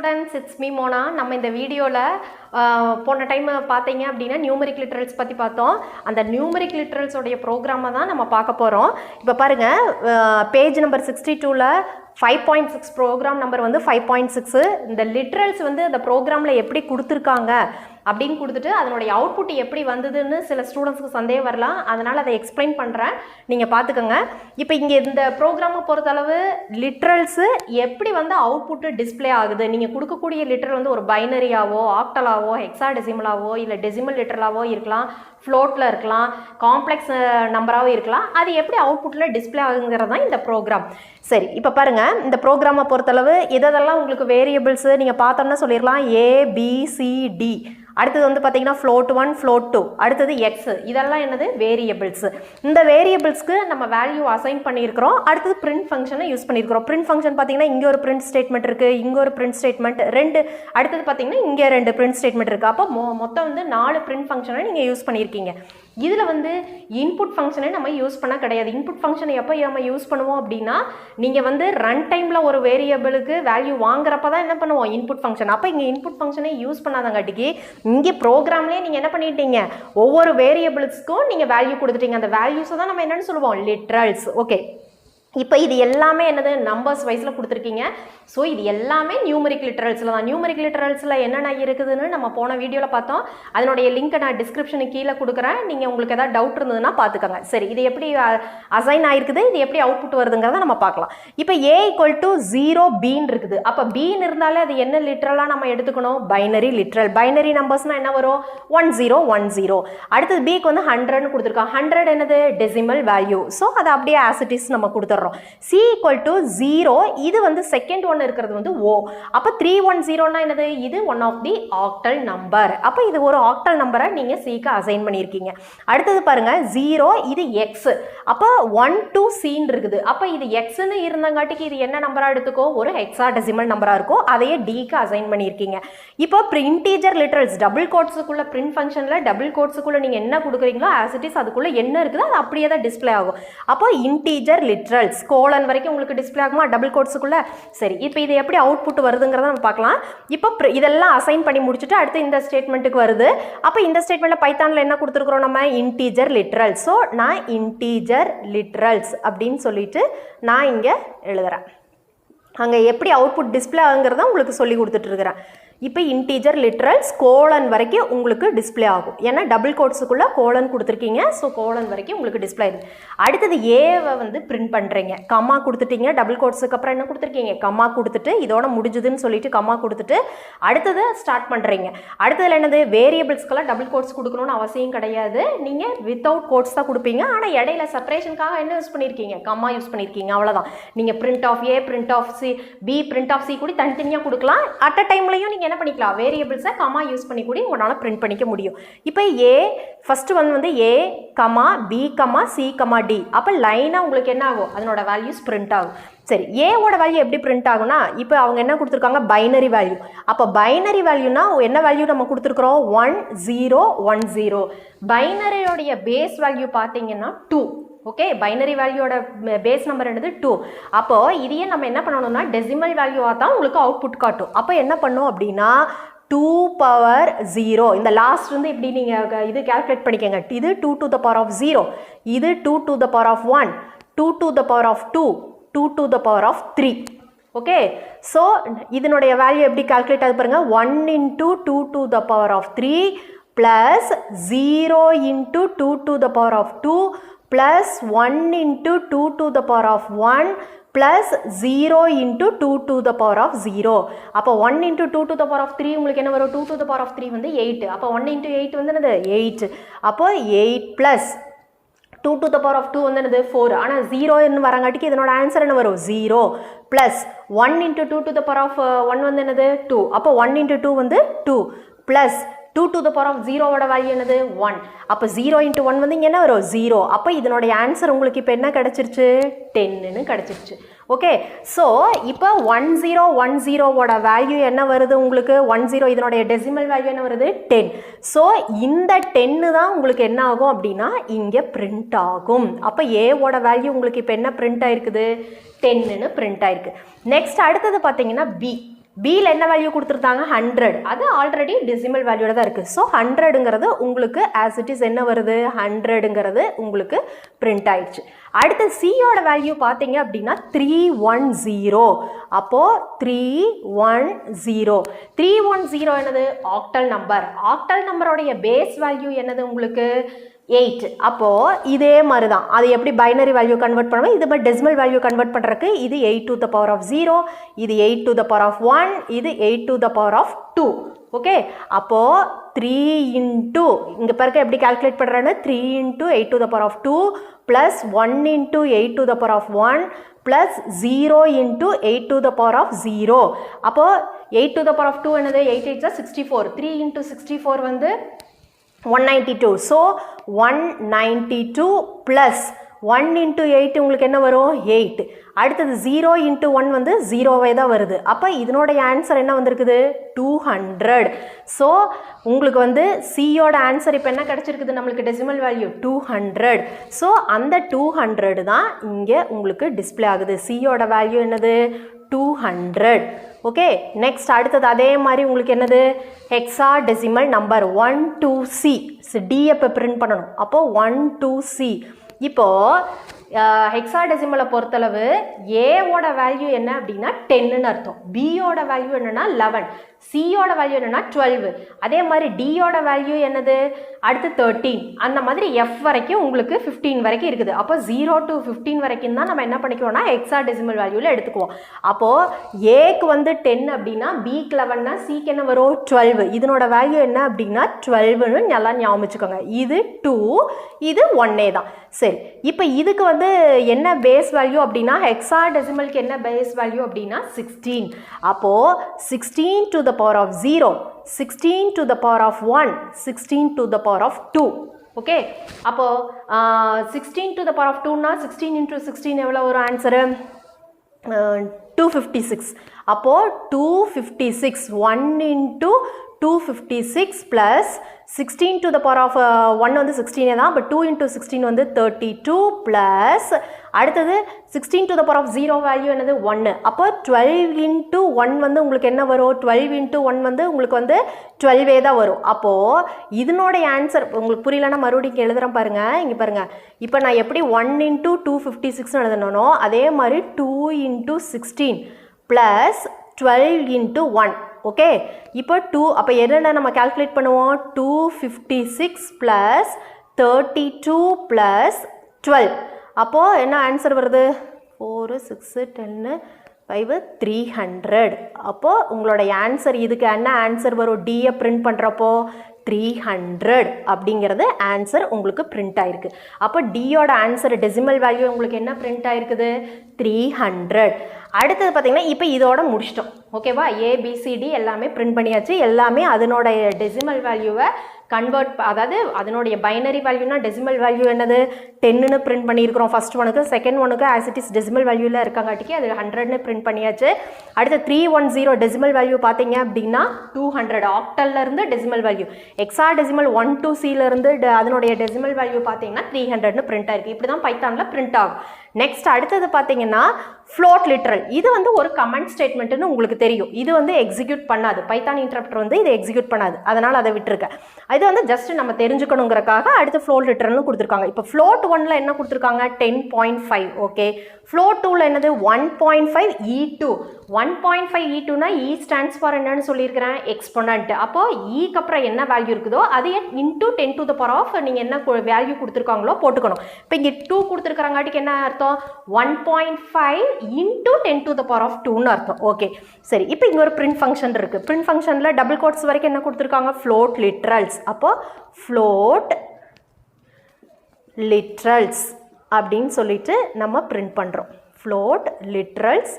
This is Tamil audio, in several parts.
students, it's me Mona. நம்ம இந்த வீடியோல போன டைம் பார்த்தீங்க அப்படின்னா நியூமரிக் லிட்ரல்ஸ் பற்றி பார்த்தோம். அந்த நியூமரிக் லிட்ரல்ஸோடைய ப்ரோக்ராமை தான் நம்ம பார்க்க போகிறோம். இப்போ பாருங்கள், பேஜ் நம்பர் 62ல் 5.6 ப்ரோக்ராம் நம்பர் வந்து 5.6. இந்த லிட்ரல்ஸ் வந்து அந்த ப்ரோக்ராமில் எப்படி கொடுத்துருக்காங்க அப்படின்னு கொடுத்துட்டு அதனுடைய அவுட்புட் எப்படி வந்ததுன்னு சில ஸ்டூடெண்ட்ஸ்க்கு சந்தேகம் வரலாம். அதனால் அதை எக்ஸ்பிளைன் பண்ணுறேன், நீங்கள் பார்த்துக்கோங்க. இப்போ இங்கே இந்த ப்ரோக்ராமை பொறுத்தளவு லிட்ரல்ஸு எப்படி வந்து அவுட்புட்டு டிஸ்பிளே ஆகுது, நீங்கள் கொடுக்கக்கூடிய லிட்ரல் வந்து ஒரு பைனரியாவோ ஆக்டலாவோ ஹெக்ஸாடெசிமலாவோ இல்லை டெசிமல் லிட்ரலாவோ இருக்கலாம், ஃப்ளோட்டில் இருக்கலாம், காம்ப்ளெக்ஸ் நம்பராகவும் இருக்கலாம். அது எப்படி அவுட்புட்டில் டிஸ்பிளே ஆகுங்கிறது தான் இந்த ப்ரோக்ராம். சரி, இப்போ பாருங்கள், இந்த ப்ரோக்ராமை பொறுத்தளவு இதெல்லாம் உங்களுக்கு வேரியபிள்ஸு நீங்கள் பார்த்தோம்னா சொல்லிடலாம் ABCD. அடுத்தது வந்து பார்த்தீங்கன்னா float 1 float 2, அடுத்தது எக்ஸ். இதெல்லாம் என்னது வேரியபிள்ஸு. இந்த வேரியபிள்ஸ்க்கு நம்ம வேல்யூ அசைன் பண்ணியிருக்கிறோம். அடுத்தது பிரிண்ட் ஃபங்க்ஷனை யூஸ் பண்ணியிருக்கிறோம். பிரிண்ட் ஃபங்க்ஷன் பார்த்தீங்கன்னா இங்கே ஒரு பிரிண்ட் ஸ்டேட்மெண்ட் இருக்குது, இங்கே ஒரு பிரிண்ட் ஸ்டேட்மெண்ட் ரெண்டு, அடுத்தது பார்த்தீங்கன்னா இங்கே 2 பிரிண்ட் ஸ்டேட்மெண்ட் இருக்குது. அப்போ மொத்தம் வந்து 4 பிரிண்ட் ஃபங்க்ஷனை நீங்கள் யூஸ் பண்ணியிருக்கீங்க. இதில் வந்து இன்புட் ஃபங்க்ஷனை நம்ம யூஸ் பண்ண கிடையாது. இன்புட் ஃபங்க்ஷனை எப்போ நம்ம யூஸ் பண்ணுவோம் அப்படின்னா, நீங்கள் வந்து ரன் டைமில் ஒரு வேரியபிளுக்கு வேல்யூ வாங்குறப்ப தான் என்ன பண்ணுவோம், இன்புட் ஃபங்க்ஷன். அப்போ இங்கே இன்புட் ஃபங்க்ஷனை யூஸ் பண்ணாதங்காட்டிக்கு இங்கே ப்ரோக்ராம்லேயே நீங்கள் என்ன பண்ணிட்டீங்க, ஒவ்வொரு வேரியபிள்ஸ்க்கும் நீங்கள் வேல்யூ கொடுத்துட்டீங்க. அந்த வேல்யூஸை தான் நம்ம என்னென்னு சொல்லுவோம், லிட்ரல்ஸ். ஓகே, இப்போ இது எல்லாமே என்னது நம்பர்ஸ் வைஸில் கொடுத்துருக்கீங்க. ஸோ இது எல்லாமே நியூமரிக் லிட்ரல்ஸில் தான். நியூமரிக் லிட்ரல்ஸில் என்னென்ன இருக்குதுன்னு நம்ம போன வீடியோவில் பார்த்தோம். அதனுடைய லிங்க்கை நான் டிஸ்கிரிப்ஷனுக்கு கீழே கொடுக்குறேன். நீங்கள் உங்களுக்கு எதாவது டவுட் இருந்ததுன்னா பார்த்துக்கோங்க. சரி, இது எப்படி அசைன் ஆகிருக்குது, இது எப்படி அவுட்புட் வருதுங்கிறத நம்ம பார்க்கலாம். இப்போ A = 0 பீன் இருக்குது. அப்போ பீன் இருந்தாலே அது என்ன லிட்ரலாக நம்ம எடுத்துக்கணும், பைனரி லிட்ரல். பைனரி நம்பர்ஸ்னால் என்ன வரும், 1010. அடுத்தது Bக்கு வந்து 100ன்னு கொடுத்துருக்கோம். 100 என்னது டெசிமல் வேல்யூ. ஸோ அதை அப்படியே ஆஸ் இட் இஸ் நம்ம கொடுத்துட்றோம். C = 0, இது வந்து செகண்ட் ஒன் இருக்கிறது வந்து O. அப்ப 310 என்னது, இது one of the octal number. அப்ப இது ஒரு ஆக்டல் நம்பரை நீங்க Cக்கு அசைன் பண்ணியிருக்கீங்க. அடுத்தது பாருங்க 0, இது X. அப்ப 1 to C இருக்குது. அப்ப இது Xன்னு இருந்தங்காட்டிக்கு இது என்ன நம்பரா எடுத்துக்கோ, ஒரு ஹெக்ஸாடெசிமல் நம்பரா இருக்கும். அதையே Dக்கு அசைன் பண்ணியிருக்கீங்க. இப்போ இன்டீஜர் லிட்ரல்ஸ் டபுள் கோட்ஸுக்குள்ள பிரிண்ட் ஃபங்க்ஷன்ல டபுள் கோட்ஸுக்குள்ள நீங்க என்ன கொடுக்குறீங்களோ ஆஸ் இட் இஸ் அதுக்குள்ள என்ன இருக்குது அது அப்படியே தான் டிஸ்பிளே ஆகும். அப்போ இன்டீஜர் லிட்ரல்ஸ் கோலன் வரைக்கும் உங்களுக்கு டிஸ்பிளே ஆகுமா டபுள் கோட்ஸுக்குள்ள. சரி, இப்போ இது எப்படி அவுட்புட் வருதுங்கிறத நம்ம பார்க்கலாம். இப்போ இதெல்லாம் அசைன் பண்ணி முடிச்சுட்டு அடுத்து இந்த ஸ்டேட்மெண்ட்டுக்கு வருது. அப்போ இந்த ஸ்டேட்மெண்ட்ல பைத்தான்ல என்ன கொடுத்துருக்குறோம் நம்ம, இன்டீஜர் லிட்ரல்ஸ். ஸோ நான் இன்டீஜர் லிட்ரல்ஸ் அப்படின்னு சொல்லிட்டு நான் இங்கே எழுதுறேன். அங்கே எப்படி அவுட்புட் டிஸ்பிளே ஆகுங்கிறத உங்களுக்கு சொல்லி கொடுத்துட்டு இருக்கிறேன். இப்போ இன்டீஜர் லிட்ரல்ஸ் கோலன் வரைக்கும் உங்களுக்கு டிஸ்பிளே ஆகும். ஏன்னா டபுள் கோட்ஸுக்குள்ளே கோலன் கொடுத்துருக்கீங்க. ஸோ கோலன் வரைக்கும் உங்களுக்கு டிஸ்பிளே ஆகுது. அடுத்தது ஏவை வந்து பிரிண்ட் பண்ணுறீங்க. கம்மா கொடுத்துட்டீங்க. டபுள் கோட்ஸுக்கு அப்புறம் என்ன கொடுத்துருக்கீங்க, கம்மா கொடுத்துட்டு இதோட முடிஞ்சுதுன்னு சொல்லிட்டு கம்மா கொடுத்துட்டு அடுத்தது ஸ்டார்ட் பண்ணுறீங்க. அடுத்ததில் என்னது, வேரியபிள்ஸ்க்கெல்லாம் டபுள் கோட்ஸ் கொடுக்கணும்னு அவசியம் கிடையாது. நீங்கள் வித்தவுட் கோட்ஸ் தான் கொடுப்பீங்க. ஆனால் இடையில செப்பரேஷனுக்காக என்ன யூஸ் பண்ணியிருக்கீங்க, கம்மா யூஸ் பண்ணியிருக்கீங்க. அவ்வளோதான். நீங்கள் print of A, print of C, B, print of C கூட தனித்தனியாக கொடுக்கலாம். அட் அ டைம்லையும் நீங்கள் என்ன பண்ணிக்கலாம், வேரியபிள்ஸை கமா யூஸ் பண்ணி கூட உங்களால் பிரிண்ட் பண்ணிக்க முடியும். இப்போ ஃபர்ஸ்ட் வந்து A, B, C, D. அப்போ லைனாக உங்களுக்கு என்ன ஆகும், அதனோட வேல்யூஸ் பிரிண்ட் ஆகும். சரி, ஏவோட வேல்யூ எப்படி பிரிண்ட் ஆகும்னா, இப்போ அவங்க என்ன கொடுத்துருக்காங்க, பைனரி வேல்யூ. அப்போ பைனரி வேல்யூனா என்ன வேல்யூ நம்ம கொடுத்துருக்குறோம், 1010. பைனரியோடைய பேஸ் வேல்யூ பார்த்தீங்கன்னா 2. ஓகே, பைனரி வேல்யூவோட பேஸ் நம்பர் என்னது 2. அப்போ இதையே நம்ம என்ன பண்ணணும்னா டெசிமல் வேல்யூவாக தான் உங்களுக்கு அவுட்புட் காட்டும். அப்போ என்ன பண்ணோம் அப்படின்னா 2^0. இந்த லாஸ்ட் வந்து இப்படி நீங்கள் இது கால்குலேட் பண்ணிக்கங்க. இது 2 to the power of 0, இது 2 to the power of 1, 2 to the power of 2, 2 to the power of 3. Okay, so இதனுடைய வேல்யூ எப்படி கால்குலேட் ஆகுது பாருங்க, 1 into 2 to the power of 3 plus 0 into 2 to the power of 2 plus 1 into 2 to the power of 1 plus 0 into 2 to the power of 0. அப்போ 1 into 2 to the power of 3 உங்களுக்கு என்ன வரும், 2 to the power of 3 வந்து 8. அப்போ 1 into 8 வந்து என்னது 8. அப்போ 8 plus 2 to the power of 2 வந்து என்னது 4. ஆனால் 0 வரங்காட்டிக்கு இதனோட ஆன்சர் என்ன வரும், 0 plus 1 into 2 to the power of 1 வந்து என்னது 2. அப்போ 1 into 2 வந்து 2 plus 2 to the power of 0 ஓட வேல்யூ என்னது 1. அப்போ 0 into 1 வந்து இங்கே என்ன வரும் 0. அப்போ இதனுடைய ஆன்சர் உங்களுக்கு இப்போ என்ன கிடச்சிருச்சு, 10ன்னு கிடச்சிருச்சு. ஓகே, ஸோ இப்போ 1010 ஓட வேல்யூ என்ன வருது உங்களுக்கு, 10 இதனுடைய டெசிமல் வேல்யூ என்ன வருது 10. ஸோ இந்த 10 தான் உங்களுக்கு என்ன ஆகும் அப்படின்னா இங்கே பிரிண்ட் ஆகும். அப்போ ஏவோட வேல்யூ உங்களுக்கு இப்போ என்ன பிரிண்ட் ஆயிருக்குது, 10ன்னு பிரிண்ட் ஆயிருக்கு. நெக்ஸ்ட் அடுத்தது பார்த்தீங்கன்னா B. பியில் என்ன வேல்யூ கொடுத்துருந்தாங்க 100, அது ஆல்ரெடி டெசிமல் வேல்யூவில் தான் இருக்குது. ஸோ 100ங்கிறது உங்களுக்கு ஆஸ் இட் இஸ் என்ன வருது 100ங்கிறது உங்களுக்கு பிரிண்ட் ஆயிடுச்சு. அடுத்து சியோட வேல்யூ பார்த்தீங்க அப்படின்னா 310. அப்போது 310 310 என்னது ஆக்டல் நம்பர். ஆக்டல் நம்பரோடைய பேஸ் வேல்யூ என்னது உங்களுக்கு 8. அப்போது இதே மாதிரி தான் அது எப்படி பைனரி வேல்யூ கன்வெர்ட் பண்ணுவோம், இது மாதிரி டெசிமல் வேல்யூ கன்வெர்ட் பண்ணுறதுக்கு இது 8 to the power of 0, இது 8 to the power of 1, இது 8 to the power of 2. Okay, அப்போது 3 into இங்கே பிறகு எப்படி கால்குலேட் பண்ணுறேன்னு 3 into 8 to the power of 2 plus 1 into 8 to the power of 1 plus 0 into 8 to the power of 0. அப்போது 8 to the power of 2 என்னது 8 8 64, 3 into 64 வந்து 192. ஸோ 192 plus 1 into 8 உங்களுக்கு என்ன வரும் 8. அடுத்தது 0 into 1 வந்து 0வே தான் வருது. அப்போ இதனுடைய ஆன்சர் என்ன வந்திருக்குது 200. ஸோ உங்களுக்கு வந்து சியோட ஆன்சர் இப்போ என்ன கிடச்சிருக்குது நம்மளுக்கு டெசிமல் வேல்யூ 200. ஸோ அந்த 200 தான் இங்கே உங்களுக்கு டிஸ்பிளே ஆகுது. சியோட வேல்யூ என்னது 200. ஓகே, நெக்ஸ்ட் அடுத்தது அதே மாதிரி உங்களுக்கு என்னது hexadecimal number 1 to C. D எப்போ பிரிண்ட் பண்ணணும், அப்போது 1 to C. இப்போது ஹெக்ஸாடெசிமலை பொறுத்தளவு ஏவோட வேல்யூ என்ன அப்படின்னா 10ன்னு அர்த்தம், பியோட வேல்யூ என்னன்னா 11, சியோட வேல்யூ என்னன்னா 12, அதே மாதிரி டியோட வேல்யூ என்னது அடுத்து 13, அந்த மாதிரி எஃப் வரைக்கும் உங்களுக்கு 15 வரைக்கும் இருக்குது. அப்போ 0 to 15 வரைக்கும் தான் நம்ம என்ன பண்ணிக்குவோம்னா ஹெக்ஸாடெசிமல் வேல்யூவில் எடுத்துக்குவோம். அப்போது ஏக்கு வந்து 10 அப்படின்னா பிக்கு 11னா சிக்கு என்ன வரும் 12. இதனோட வேல்யூ என்ன அப்படின்னா 12ன்னு நல்லா ஞாபகம் வச்சுக்கோங்க. இது 2, இது 1 தான். சரி, இப்போ இதுக்கு வந்து என்ன பேஸ் வேல்யூ அப்படின்னா ஹெக்ஸாடெசிமலுக்கு என்ன பேஸ் வேல்யூ அப்படின்னா 16. அப்போது 16 to the power of 0, 16 to the power of 1, 16 to the power of 2. Okay, அப்போது 16 to the power of 2னா 16 into 16 எவ்வளோ ஒரு ஆன்சரு 256. அப்போது 256 1 into 256 plus 16 to the power of 1 வந்து 16 தான். பட் 2 into 16 வந்து 32 plus அடுத்தது 16 to the power of 0 value என்னது 1. அப்போ 12 into 1 வந்து உங்களுக்கு என்ன வரும் 12 into 1 வந்து உங்களுக்கு வந்து 12 தான் வரும். அப்போது இதனுடைய ஆன்சர் உங்களுக்கு புரியலன்னா மறுபடியும் எழுதுகிறேன் பாருங்கள். இங்கே பாருங்கள், இப்போ நான் எப்படி 1 into 256 எழுதணும் அதே மாதிரி 2 into 16 plus 12 into 1. ஓகே, இப்போ 2 அப்போ என்னென்ன நம்ம கால்குலேட் பண்ணுவோம் 256 plus 32 plus 12. அப்போது என்ன ஆன்சர் வருது 4 6 10 5 300. அப்போது உங்களுடைய ஆன்சர் இதுக்கு என்ன ஆன்சர் வரும் டியை பிரிண்ட் பண்ணுறப்போ 300 அப்படிங்கிறது ஆன்சர் உங்களுக்கு பிரிண்ட் ஆயிருக்கு. அப்போ டியோட ஆன்சர் டெசிமல் வேல்யூ உங்களுக்கு என்ன பிரிண்ட் ஆயிருக்குது 300. அடுத்தது பார்த்தீங்கன்னா இப்போ இதோட முடிச்சிட்டோம். ஓகேவா, ஏபிசிடி எல்லாமே பிரிண்ட் பண்ணியாச்சு. எல்லாமே அதனோட டெசிமல் வேல்யூவை கன்வெர்ட், அதாவது அதனுடைய பைனரி வேல்யூனா டெசிமல் வேல்யூ என்னது 10ன்னு பிரிண்ட் பண்ணியிருக்கிறோம் ஃபர்ஸ்ட் ஒனுக்கு. செகண்ட் ஒனுக்கு ஆஸ் இட் இஸ் டெசிமல் வேல்யூவில் இருக்காங்காட்டிக்கு அது 100ன்னு பிரிண்ட் பண்ணியாச்சு. அடுத்து 310 டெசிமல் வேல்யூ பார்த்தீங்க அப்படின்னா 200 ஆக்டல்லேருந்து decimal value. Hexa decimal 1 to Cலேருந்து அதனுடைய டெசிமல் வேல்யூ பார்த்தீங்கன்னா 300ன்னு பிரிண்ட் ஆயிருக்கு. இப்படி தான் பைத்தானில் பிரிண்ட் ஆகும். நெக்ஸ்ட் அடுத்தது பார்த்தீங்கன்னா ஃப்ளோட் லிட்ரல். இது வந்து ஒரு கமெண்ட் ஸ்டேட்மெண்ட்னு உங்களுக்கு தெரியும். இது வந்து எக்ஸிக்யூட் பண்ணாது, பைத்தான் இன்டர்ப்ரெட்டர் வந்து இதை எக்ஸிக்யூட் பண்ணாது, அதனால் அதை விட்டுருக்கேன். இது வந்து ஜஸ்ட் நம்ம தெரிஞ்சுக்கணுங்கிறக்காக அடுத்து ஃப்ளோட் லிட்ரல்னு கொடுத்துருக்காங்க. இப்போ ஃப்ளோட் 1ல் என்ன கொடுத்துருக்காங்க 10.5. ஓகே, ஃப்ளோட் 2ல் என்னது 1.5 E2. 1.5 E2னா E ஸ்டாண்ட்ஸ் ஃபார் என்னன்னு சொல்லியிருக்கிறேன் எக்ஸ்பொனன்ட். அப்போது ஈக்கு அப்புறம் என்ன வேல்யூ இருக்குதோ அது into 10 to the power of நீங்கள் என்ன வேல்யூ கொடுத்துருக்காங்களோ போட்டுக்கணும். இப்போ இங்கே 2 கொடுத்துருக்காங்காட்டிக்கு என்ன அர்த்தம் 1.5 into 10 to the power of 2ன்னு அர்த்தம். ஓகே, சரி, இப்போ இங்கே ஒரு பிரிண்ட் ஃபங்க்ஷன் இருக்குது. பிரிண்ட் ஃபங்க்ஷனில் டபுள் கோட்ஸ் வரைக்கும் என்ன கொடுத்துருக்காங்க ஃப்ளோட் லிட்ரல்ஸ். அப்போ ஃப்ளோட் லிட்ரல்ஸ் அப்படின்னு சொல்லிட்டு நம்ம பிரிண்ட் பண்ணுறோம். ஃப்ளோட் லிட்ரல்ஸ்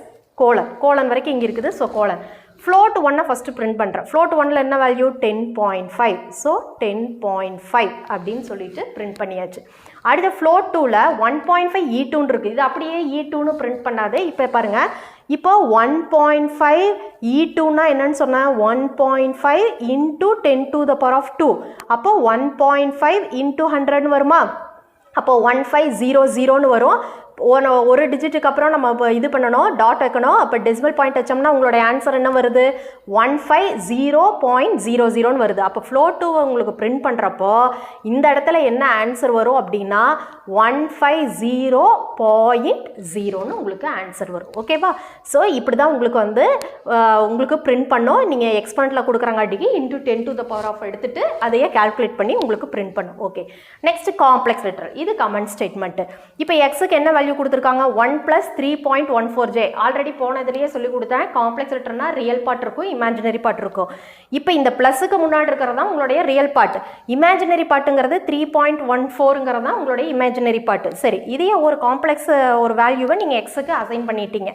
கோலன் வரைக்கும் இங்கே இருக்குது. So colon float 1 first print பண்ணுறேன். ஃப்ளோட் 1ல் என்ன வேல்யூ 10.5. ஸோ 10.5 அப்படின்னு சொல்லிட்டு பிரிண்ட் பண்ணியாச்சு. அடுத்த ஃப்ளோட் 2ல் 1.5 E2ன்னு இருக்குது. இது அப்படியே E2ன்னு பிரிண்ட் பண்ணாது. இப்போ பாருங்கள், இப்போ 1.5 E2னா என்னன்னு சொன்னேன் 1.5 into 10 to the power of 2. அப்போ 1.5 into 100ன்னு வருமா? அப்போ 1500ன்னு வரும். ஒரு டிஜிட்டுக்கு அப்புறம் நம்ம இப்போ இது பண்ணணும், டாட் வைக்கணும். அப்போ டெசிமல் பாயிண்ட் வச்சோம்னா உங்களுடைய ஆன்சர் என்ன வருது? 150.00ன்னு வருது. அப்போ ஃப்ளோட் 2 உங்களுக்கு பிரிண்ட் பண்ணுறப்போ இந்த இடத்துல என்ன ஆன்சர் வரும் அப்படின்னா 150.0ன்னு உங்களுக்கு ஆன்சர் வரும். ஓகேவா? ஸோ இப்படி தான் உங்களுக்கு வந்து உங்களுக்கு பிரிண்ட் பண்ணோம். நீங்கள் எக்ஸ்பெரிமெண்ட்டில் கொடுக்குறாங்காட்டிக்கு இன்டூ 10⁻⁴ எடுத்துட்டு அதையே கால்குலேட் பண்ணி உங்களுக்கு பிரிண்ட் பண்ணும். Okay, next complex literal. இது கமெண்ட் ஸ்டேட்மெண்ட். இப்போ எக்ஸுக்கு என்ன வேல்யூ கொடுத்துருக்காங்க? 1 + 3.14j. ஆல்ரெடி போனதுலேயே சொல்லி கொடுத்தேன். காம்ப்ளெக்ஸ் லிட்டர்னா ரியல் பார்ட் இருக்கும், இமேஜினரி பார்ட் இருக்கும். இப்போ இந்த ப்ளஸுக்கு முன்னாடி இருக்கிறது தான் உங்களுடைய ரியல் பார்ட். இமேஜினரி பார்ட்டுங்கிறது 3.14ங்கிறது தான் உங்களுடைய இமேஜினரி பார்ட். சரி, இதையே ஒரு காம்ப்ளெக்ஸ் ஒரு வேல்யூவை நீங்கள் எக்ஸுக்கு அசைன் பண்ணிட்டீங்க.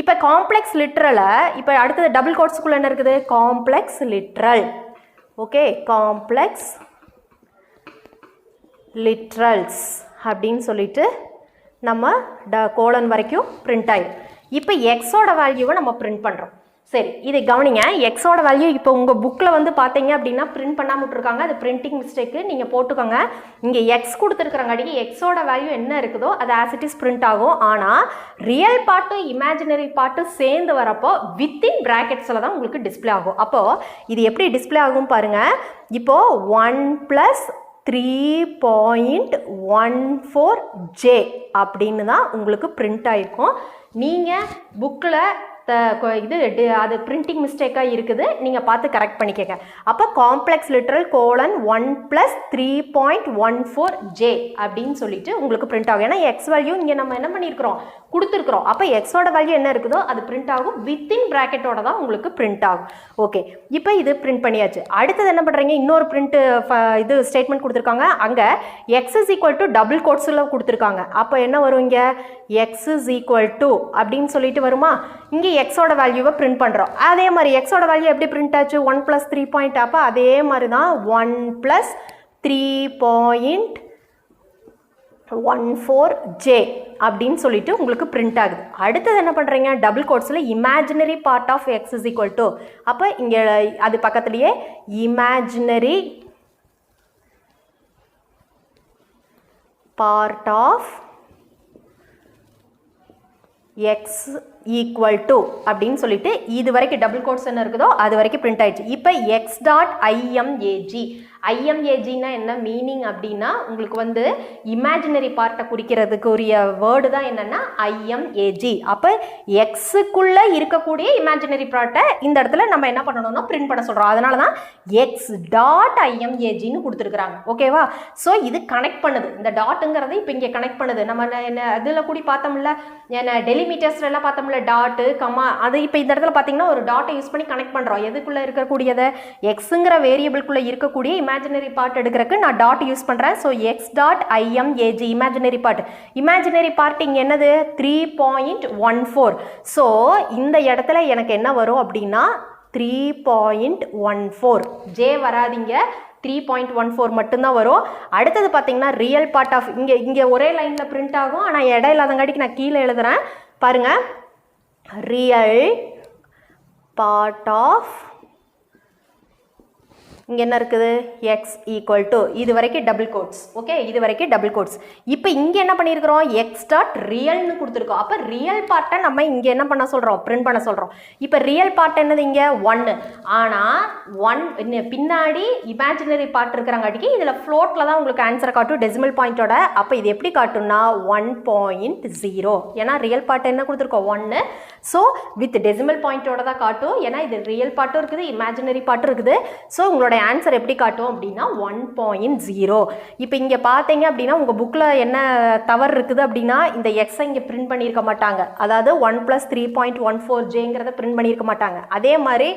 இப்போ காம்ப்ளெக்ஸ் லிட்டரலை இப்போ அடுத்தது டபுள் கோட்ஸ்குள்ளே என்ன இருக்குது? Complex literal. Okay, complex literals அப்படின்னு சொல்லிட்டு நம்ம கோலன் வரைக்கும் பிரிண்ட் ஆகிடும். இப்போ எக்ஸோட வேல்யூவை நம்ம பிரிண்ட் பண்ணுறோம். சரி, இதை கவனிங்க. எக்ஸோட வேல்யூ இப்போ உங்கள் புக்கில் வந்து பார்த்தீங்க அப்படின்னா பிரிண்ட் பண்ணாமல் விட்டுருக்காங்க. அது பிரிண்டிங் மிஸ்டேக்கு, நீங்கள் போட்டுக்கோங்க. இங்கே எக்ஸ் கொடுத்துருக்குறாங்காட்டிக்கு எக்ஸோட வேல்யூ என்ன இருக்குதோ அது ஆஸ் இட் இஸ் பிரிண்ட் ஆகும். ஆனால் ரியல் பார்ட்டு இமேஜினரி பார்ட்டு சேர்ந்து வரப்போ வித்தின் ப்ராக்கெட்ஸில் தான் உங்களுக்கு டிஸ்பிளே ஆகும். அப்போது இது எப்படி டிஸ்பிளே ஆகும் பாருங்கள். இப்போது 1 + 3.14j அப்படின்னு தான் உங்களுக்கு பிரிண்ட் ஆகிருக்கும். நீங்கள் புக்கில் அது பிரிண்டிங் மிஸ்டேக்காக இருக்குது, நீங்கள் பார்த்து கரெக்ட் பண்ணிக்கங்க. அப்போ காம்ப்ளெக்ஸ் லிட்டரல் கோலன் 1 + 3.14j அப்படின்னு சொல்லிட்டு உங்களுக்கு பிரிண்ட் ஆகும். ஏன்னா எக்ஸ் வேல்யூ இங்கே நம்ம என்ன பண்ணியிருக்கிறோம்? கொடுத்துருக்குறோம். அப்போ எக்ஸோட வேல்யூ என்ன இருக்குதோ அது பிரிண்ட் ஆகும். வித்தின் ப்ராக்கெட்டோட தான் உங்களுக்கு பிரிண்ட் ஆகும். ஓகே, இப்போ இது பிரிண்ட் பண்ணியாச்சு. அடுத்தது என்ன பண்ணுறீங்க? இன்னொரு பிரிண்ட் இது ஸ்டேட்மெண்ட் கொடுத்துருக்காங்க. அங்கே x is equal to double கோட்ஸில் கொடுத்துருக்காங்க. அப்போ என்ன வரும்? இங்கே எக்ஸ் இஸ் ஈக்குவல் டு அப்படின்னு சொல்லிட்டு வருமா? இங்கே எக்ஸோட வேல்யூவை பிரிண்ட் பண்ணுறோம். அதே மாதிரி எக்ஸோட வேல்யூ எப்படி பிரிண்ட் ஆச்சு? 1 + 3. அப்போ அதே மாதிரி தான் 1 + 3.14j அப்படின்னு சொல்லிட்டு உங்களுக்கு பிரிண்ட் ஆகுது. அடுத்தது என்ன பண்ணுறீங்க? டபுள் கோட்ஸில் imaginary part of x is equal to, அப்போ இங்கே அது பக்கத்துலேயே imaginary part of x equal to அப்படின்னு சொல்லிட்டு இது வரைக்கும் டபுள் கோட்ஸ் என்ன இருக்குதோ அது வரைக்கும் பிரிண்ட் ஆயிடுச்சு. இப்போ x.imag ஐஎம்ஏஜின்னா என்ன மீனிங் அப்படின்னா உங்களுக்கு வந்து இமேஜினரி பார்ட்டை குறிக்கிறதுக்குரிய வேர்டு தான் என்னென்னா ஐஎம்ஏஜி. அப்போ எக்ஸுக்குள்ளே இருக்கக்கூடிய இமேஜினரி பார்ட்டை இந்த இடத்துல நம்ம என்ன பண்ணணும்னா பிரிண்ட் பண்ண சொல்கிறோம். அதனால தான் x.imagன்னு கொடுத்துருக்குறாங்க. ஓகேவா? ஸோ இது கனெக்ட் பண்ணுது. இந்த டாட்டுங்கிறது இப்போ இங்கே கனெக்ட் பண்ணுது. நம்ம என்ன இதில் கூடி பார்த்தோம்ல, என்ன டெலிமீட்டர்ஸ்ல எல்லாம் பார்த்தோம்ல டாட்டு கமா, அது இப்போ இந்த இடத்துல பார்த்தீங்கன்னா ஒரு டாட்டை யூஸ் பண்ணி கனெக்ட் பண்ணுறோம். எதுக்குள்ளே இருக்கக்கூடியதை? எக்ஸுங்கிற வேரியபிள்குள்ளே இருக்கக்கூடிய இமேஜினரி பார்ட் எடுக்கிறதுக்கு நான் டாட் யூஸ் பண்ணுறேன். So x.imag imaginary part. Imaginary part இங்கே என்னது? 3.14. ஸோ இந்த இடத்துல எனக்கு என்ன வரும் அப்படின்னா 3.14. ஜே வராதிங்க, 3.14 மட்டும்தான் வரும். அடுத்தது பார்த்தீங்கன்னா ரியல் பார்ட் ஆஃப் இங்கே ஒரே லைனில் பிரிண்ட் ஆகும். ஆனால் இடம் இல்லாதங்காட்டிக்கு நான் கீழே எழுதுறேன் பாருங்க. ரியல் பார்ட் ஆஃப் இங்கே என்ன இருக்குது? எக்ஸ் ஈக்குவல் டு இது வரைக்கும் டபுள் கோட்ஸ். ஓகே, இது வரைக்கும் டபுள் கோட்ஸ். இப்போ இங்கே என்ன பண்ணியிருக்கிறோம்? x.realன்னு கொடுத்துருக்கோம். அப்போ ரியல் பார்ட்டை நம்ம இங்கே என்ன பண்ண சொல்கிறோம்? பிரிண்ட் பண்ண சொல்கிறோம். இப்போ ரியல் பார்ட் என்னது? இங்கே 1. ஆனால் 1 பின்னாடி இமேஜினரி பார்ட் இருக்கிறாங்காட்டிக்கு இதில் ஃப்ளோட்டில் தான் உங்களுக்கு ஆன்சரை காட்டும் டெசிமல் பாயிண்டோட. அப்போ இது எப்படி காட்டும்னா 1.0. ஏன்னா ரியல் பார்ட் என்ன கொடுத்துருக்கோம்? 1. ஸோ வித் டெசிமல் பாயிண்டோட தான் காட்டும். ஏன்னா இது ரியல் பார்ட்டும் இருக்குது, இமேஜினரி பார்ட்டும் இருக்குது. ஸோ உங்களோட ஆன்சர் எப்படி காட்டும் அப்படின்னா 1.0. இப்போ இங்கே பார்த்தீங்க அப்படின்னா உங்கள் புக்கில் என்ன தவறு இருக்குது அப்படின்னா இந்த எக்ஸை இங்கே பிரிண்ட் பண்ணியிருக்க மாட்டாங்க. அதாவது 1 + 3.14jங்கிறத பிரிண்ட் பண்ணியிருக்க மாட்டாங்க. அதே மாதிரி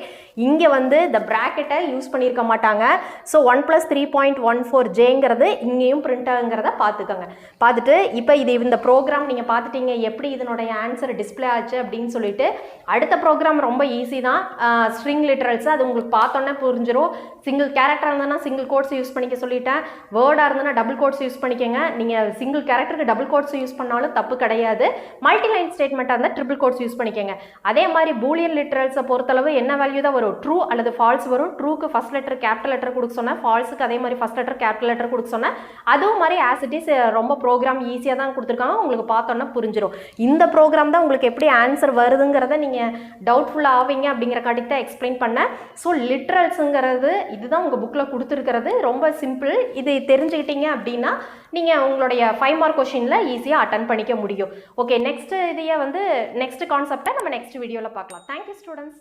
இங்கே வந்து இந்த ப்ராக்கெட்டை யூஸ் பண்ணியிருக்க மாட்டாங்க. ஸோ 1 + 3.14jங்கிறது இங்கேயும் பிரிண்ட் ஆகுங்கிறத பார்த்துக்கோங்க. பார்த்துட்டு இப்போ இந்த ப்ரோக்ராம் நீங்கள் பார்த்துட்டீங்க எப்படி இதனுடைய ஆன்சர் டிஸ்பிளே ஆச்சு அப்படின்னு சொல்லிட்டு. அடுத்த ப்ரோக்ராம் ரொம்ப ஈஸி தான், ஸ்ட்ரிங் லிட்டரல்ஸ். அது உங்களுக்கு பார்த்தோன்னே புரிஞ்சிடும். சிங்கிள் கேரக்டராக இருந்ததுன்னா சிங்கிள் கோட்ஸ் யூஸ் பண்ணிக்க சொல்லிட்டேன். வேர்டாக இருந்ததுன்னா டபுள் கோட்ஸ் யூஸ் பண்ணிக்கோங்க. நீங்கள் சிங்கிள் கேரக்டருக்கு டபுள் கோட்ஸ் யூஸ் பண்ணாலும் தப்பு கிடையாது. மல்டிலைன் ஸ்டேட்மெண்ட்டாக இருந்தால் ட்ரிபிள் கோட்ஸ் யூஸ் பண்ணிக்கோங்க. அதே மாதிரி பூலியன் லிட்ரல்ஸை பொறுத்தளவு என்ன வேல்யூ தான் வரும், ட்ரூ அல்லது ஃபால்ஸ் வரும். ட்ரூக்கு ஃபர்ஸ்ட் லெட்டர் கேபிட்டல் லெட்டர் கொடுக்க சொன்னேன், ஃபால்ஸுக்கு அதே மாதிரி ஃபர்ஸ்ட் லெட்டர் கேபிட்டல் லெட்டர் கொடுக்க சொன்னேன். அதுவும் மாதிரி ஆஸ் இட் இஸ் ரொம்ப ப்ரோக்ராம் ஈஸியாக தான் கொடுத்துருக்காங்க, உங்களுக்கு பார்த்தோன்னா புரிஞ்சிடும். இந்த ப்ரோக்ராம் தான் உங்களுக்கு எப்படி ஆன்சர் வருதுங்கிறத நீங்கள் டவுட்ஃபுல்லாக ஆவீங்க அப்படிங்கிறக்காட்டி தான் எக்ஸ்பிளைன் பண்ணேன். ஸோ லிட்ரல்ஸுங்கிறது இதுதான் உங்கள் புக்கில் கொடுத்துருக்கிறது, ரொம்ப சிம்பிள். இது தெரிஞ்சுக்கிட்டீங்க அப்படின்னா நீங்கள் உங்களுடைய 5 மார்க் கொஷினில் ஈஸியாக அட்டன் பண்ணிக்க முடியும். ஓகே, நெக்ஸ்ட் இதையே வந்து நெக்ஸ்ட் கான்செப்டை நம்ம நெக்ஸ்ட் வீடியோவில் பார்க்கலாம். Thank you students.